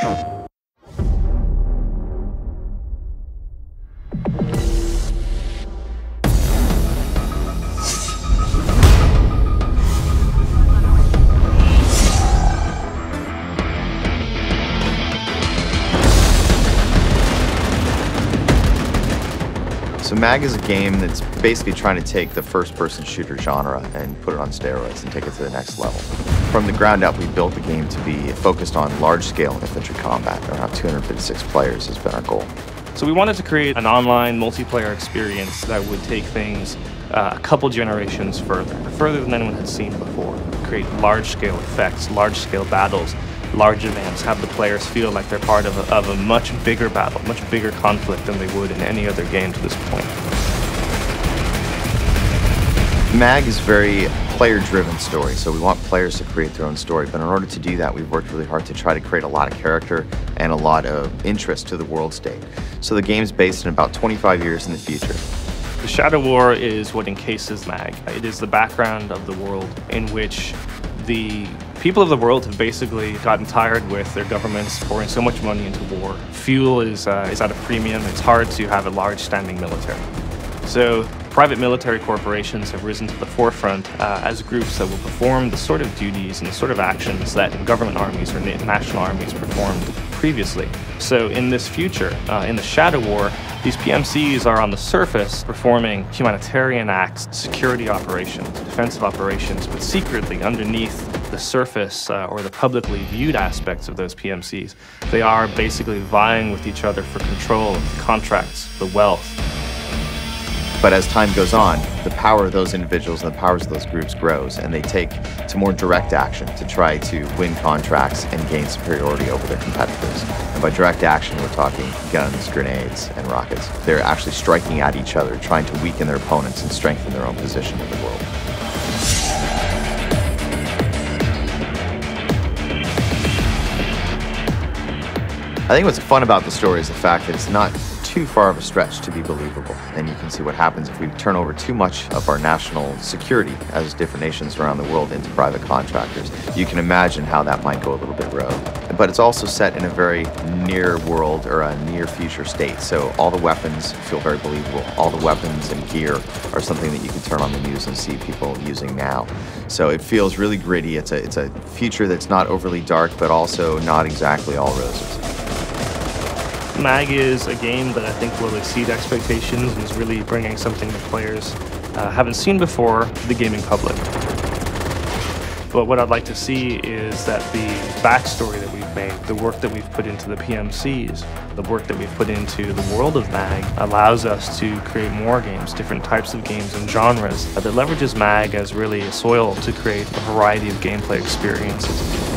So MAG is a game that's basically trying to take the first-person shooter genre and put it on steroids and take it to the next level. From the ground up, we built the game to be focused on large-scale infantry combat. Around 256 players has been our goal. So we wanted to create an online multiplayer experience that would take things a couple generations further than anyone had seen before. Create large-scale effects, large-scale battles, large events, have the players feel like they're part of a much bigger battle, much bigger conflict than they would in any other game to this point. MAG is a very player-driven story, so we want players to create their own story, but in order to do that, we've worked really hard to try to create a lot of character and a lot of interest to the world state. So the game's based in about 25 years in the future. The Shadow War is what encases MAG. It is the background of the world in which the people of the world have basically gotten tired with their governments pouring so much money into war. Fuel is at a premium. It's hard to have a large standing military. So private military corporations have risen to the forefront as groups that will perform the sort of duties and the sort of actions that government armies or national armies performed previously. So in this future, in the Shadow War, these PMCs are on the surface performing humanitarian acts, security operations, defensive operations, but secretly underneath the surface or the publicly viewed aspects of those PMCs, they are basically vying with each other for control of the contracts, the wealth. But as time goes on, the power of those individuals and the powers of those groups grows, and they take to more direct action to try to win contracts and gain superiority over their competitors. And by direct action, we're talking guns, grenades, and rockets. They're actually striking at each other, trying to weaken their opponents and strengthen their own position in the world. I think what's fun about the story is the fact that it's not too far of a stretch to be believable, and you can see what happens if we turn over too much of our national security as different nations around the world into private contractors. You can imagine how that might go a little bit rogue. But it's also set in a very near world or a near future state, so all the weapons feel very believable. All the weapons and gear are something that you can turn on the news and see people using now. So it feels really gritty. It's a future that's not overly dark, but also not exactly all roses. MAG is a game that I think will exceed expectations and is really bringing something that players haven't seen before to the gaming public. But what I'd like to see is that the backstory that we've made, the work that we've put into the PMCs, the work that we've put into the world of MAG allows us to create more games, different types of games and genres that leverages MAG as really a soil to create a variety of gameplay experiences.